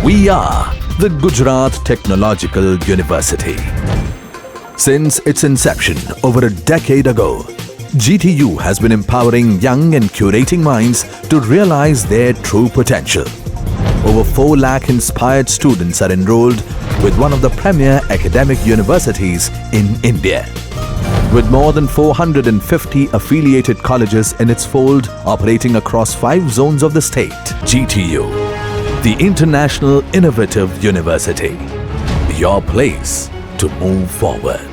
We are the Gujarat Technological University. Since its inception over a decade ago, GTU has been empowering young and curating minds to realize their true potential. Over 4 lakh inspired students are enrolled with one of the premier academic universities in India. With more than 450 affiliated colleges in its fold operating across 5 zones of the state, GTU, the International Innovative University, your place to move forward.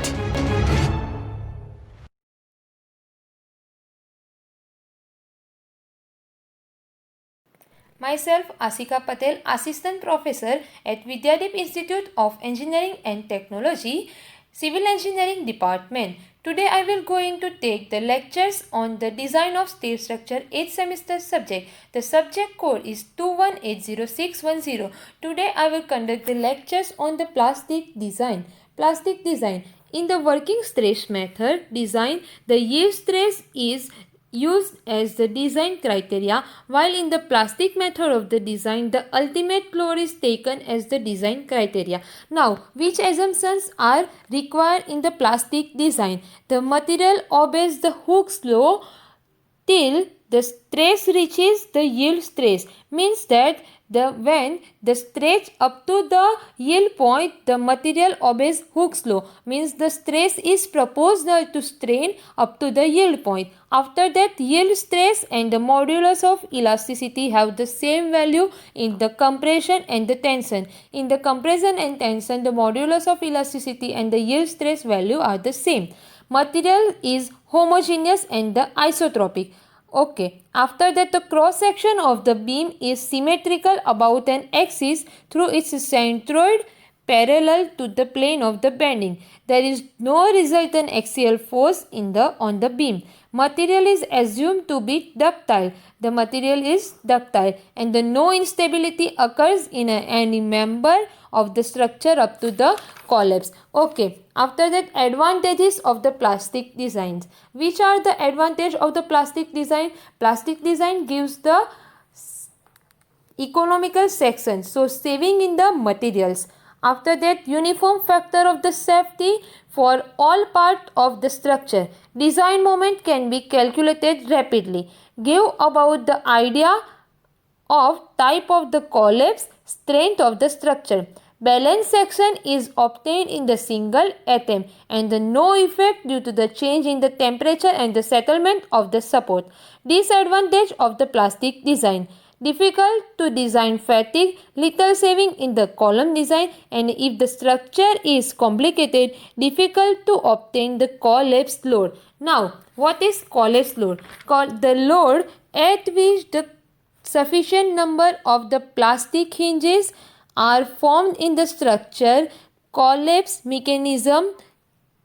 Myself, ASHIKA PATEL, Assistant Professor at VIDHYADEEP Institute of Engineering and Technology, Civil Engineering Department. Today I will going to take the lectures on the design of steel structure 8th semester subject. The subject code is 2180610. Today I will conduct the lectures on the plastic design. Plastic design. In the working stress method design, the yield stress is used as the design criteria, while in the plastic method of the design the ultimate load is taken as the design criteria. Now, which assumptions are required in the plastic design? The material obeys the Hooke's law till the stress reaches the yield stress, means that when the stretch up to the yield point, the material obeys Hooke's law, means the stress is proportional to strain up to the yield point. After that, yield stress and the modulus of elasticity have the same value in the compression and the tension. In the compression and tension, the modulus of elasticity and the yield stress value are the same. Material is homogeneous and the isotropic. Okay, after that the cross section of the beam is symmetrical about an axis through its centroid parallel to the plane of the bending. There is no resultant axial force on the beam. Material is assumed to be ductile. The material is ductile and no instability occurs in any member of the structure up to the collapse. Okay, after that, advantages of the plastic designs. Which are the advantage of the plastic design? Plastic design gives the economical section, so saving in the materials. After that, uniform factor of the safety for all part of the structure. Design moment can be calculated rapidly. Give about the idea of type of the collapse, strength of the structure. Balance section is obtained in the single atom and no effect due to the change in the temperature and the settlement of the support. Disadvantage of the plastic design. Difficult to design fatigue, little saving in the column design, and if the structure is complicated, difficult to obtain the collapse load. Now, what is collapse load? The load at which the sufficient number of the plastic hinges are formed in the structure collapse mechanism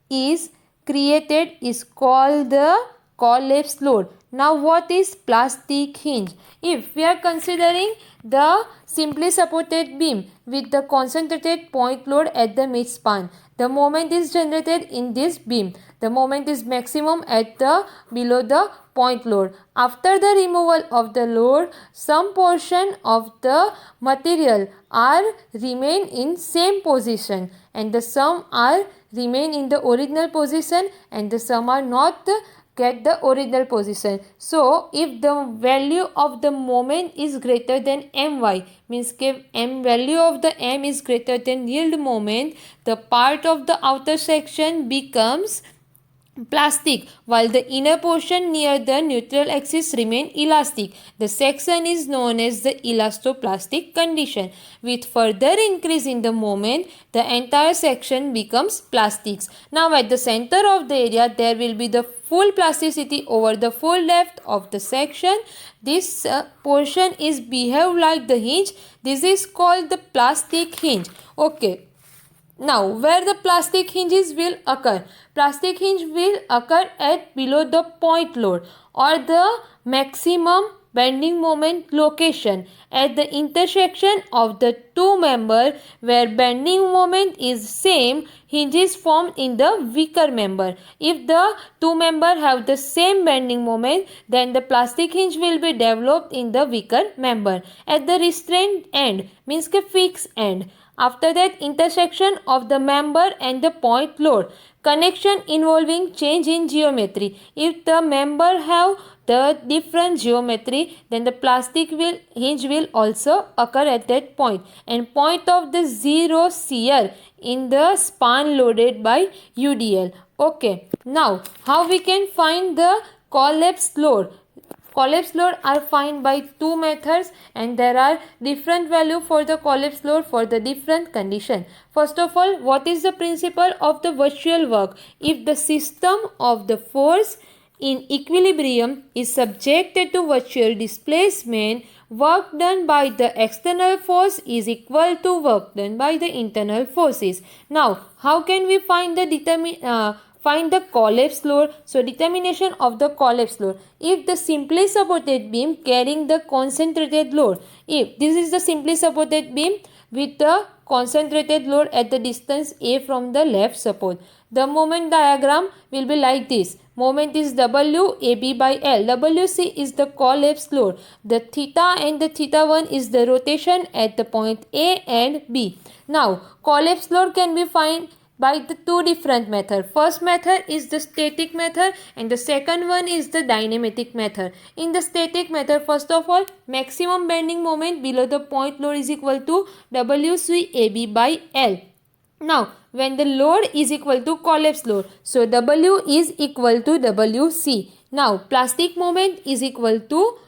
is created is called the collapse load. Now, what is plastic hinge? If we are considering the simply supported beam with the concentrated point load at the midspan, the moment is generated in this beam. The moment is maximum at the below the point load. After the removal of the load, some portion of the material are remain in same position and the some are remain in the original position and the some are not get the original position. So, if the value of the moment is greater than my, means if value of the m is greater than yield moment, the part of the outer section becomes plastic while the inner portion near the neutral axis remain elastic. The section is known as the elastoplastic condition. With further increase in the moment, the entire section becomes plastics. Now at the center of the area there will be the full plasticity over the full depth of the section. This portion is behave like the hinge. This is called the plastic hinge. Okay. Now, where the plastic hinges will occur? Plastic hinge will occur at below the point load or the maximum bending moment location at the intersection of the two member where bending moment is same, hinges formed in the weaker member. If the two member have the same bending moment, then the plastic hinge will be developed in the weaker member. At the restrained end means के fixed end. After that, intersection of the member and the point load. Connection involving change in geometry. If the member have the different geometry, then the plastic hinge will also occur at that point. And point of the zero shear in the span loaded by UDL. Okay. Now, how we can find the collapse load? Collapse load are found by two methods, and there are different value for the collapse load for the different condition. First of all, what is the principle of the virtual work? If the system of the force in equilibrium is subjected to virtual displacement, work done by the external force is equal to work done by the internal forces. Now, how can we find the find the collapse load? So determination of the collapse load. If the simply supported beam carrying the concentrated load, if this is the simply supported beam with the concentrated load at the distance A from the left support, the moment diagram will be like this. Moment is W AB by L. WC is the collapse load. The theta and the theta 1 is the rotation at the point A and B. Now, collapse load can be found by the two different method. First method is the static method and the second one is the dynamic method. In the static method, first of all, maximum bending moment below the point load is equal to WCAB by L. Now, when the load is equal to collapse load, so W is equal to WC. Now, plastic moment is equal to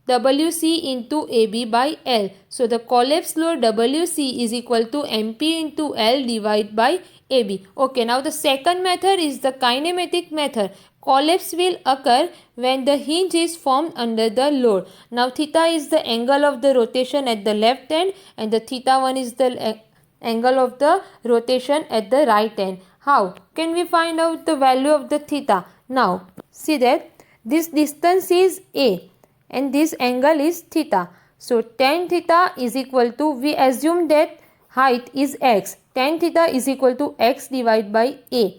WC into AB by L. So the collapse load WC is equal to MP into L divided by AB. Okay, now the second method is the kinematic method. Collapse will occur when the hinge is formed under the load. Now theta is the angle of the rotation at the left end and the theta 1 is the angle of the rotation at the right end. How can we find out the value of the theta? Now see that this distance is A and this angle is theta. So tan theta is equal to, we assume that height is x. Tan theta is equal to x divided by A.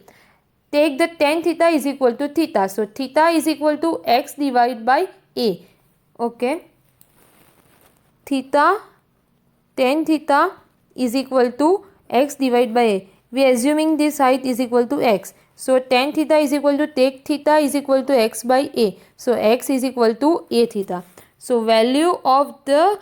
Take the tan theta is equal to theta. So theta is equal to x divided by A. Okay. Theta, tan theta is equal to x divided by A. We are assuming this height is equal to x. So tan theta is equal to, take theta is equal to x by A. So x is equal to A theta. So value of the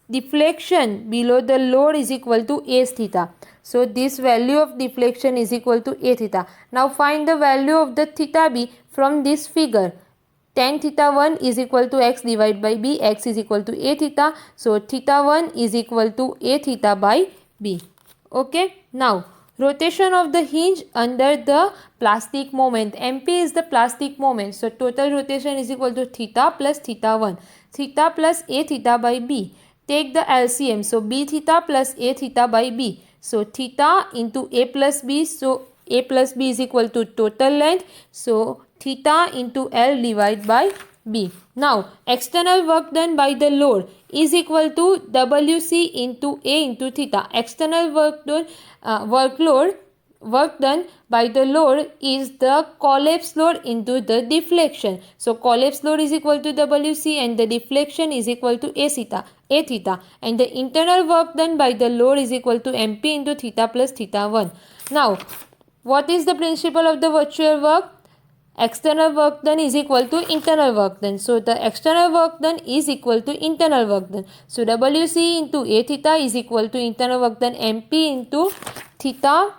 deflection below the load is equal to A theta. So this value of deflection is equal to A theta. Now find the value of the theta B from this figure. Tan theta 1 is equal to x divided by B. X is equal to A theta. So theta 1 is equal to A theta by B. Okay. Now rotation of the hinge under the plastic moment. MP is the plastic moment. So total rotation is equal to theta plus theta 1. Theta plus A theta by B. Take the LCM. So B theta plus A theta by B. So theta into A plus B. So A plus B is equal to total length. So theta into L divided by B. Now external work done by the load is equal to WC into A into theta. External work done, work done by the load is the collapse load into the deflection. So collapse load is equal to WC and the deflection is equal to A theta. And the internal work done by the load is equal to MP into theta plus theta 1. Now what is the principle of the virtual work? External work done is equal to internal work done. So the external work done is equal to internal work done. So WC into A theta is equal to internal work done MP into theta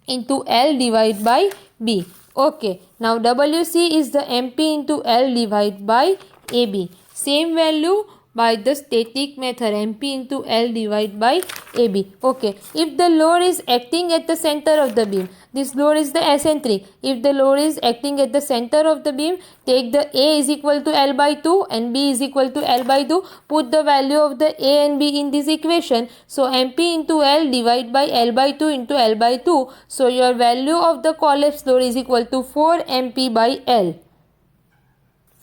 into L divided by B. Okay. Now WC is the MP into L divided by AB. Same value by the static method, MP into L divided by AB. Okay. If the load is acting at the center of the beam, this load is the eccentric. If the load is acting at the center of the beam, take the A is equal to L by 2 and B is equal to L by 2. Put the value of the A and B in this equation. So MP into L divided by L by 2 into L by 2. So your value of the collapse load is equal to 4 MP by L.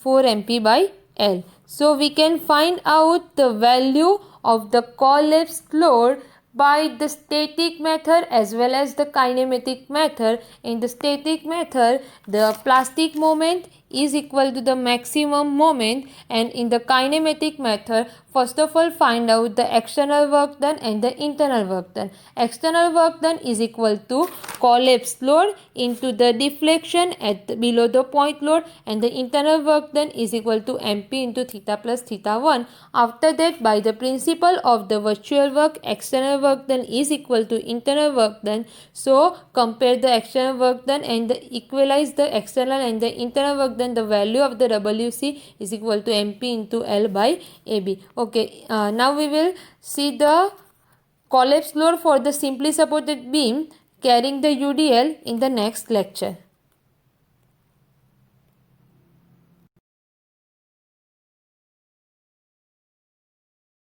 4 MP by L. So we can find out the value of the collapsed load by the static method as well as the kinematic method. In the static method, the plastic moment is equal to the maximum moment, and in the kinematic method, first of all find out the external work done and the internal work done. External work done is equal to collapsed load into the deflection below the point load, and the internal work done is equal to MP into theta plus theta 1. After that, by the principle of the virtual work, external work done is equal to internal work done. So compare the external work done and equalize the external and the internal work done. The value of the WC is equal to MP into L by AB. Okay, now we will see the collapse load for the simply supported beam carrying the UDL in the next lecture.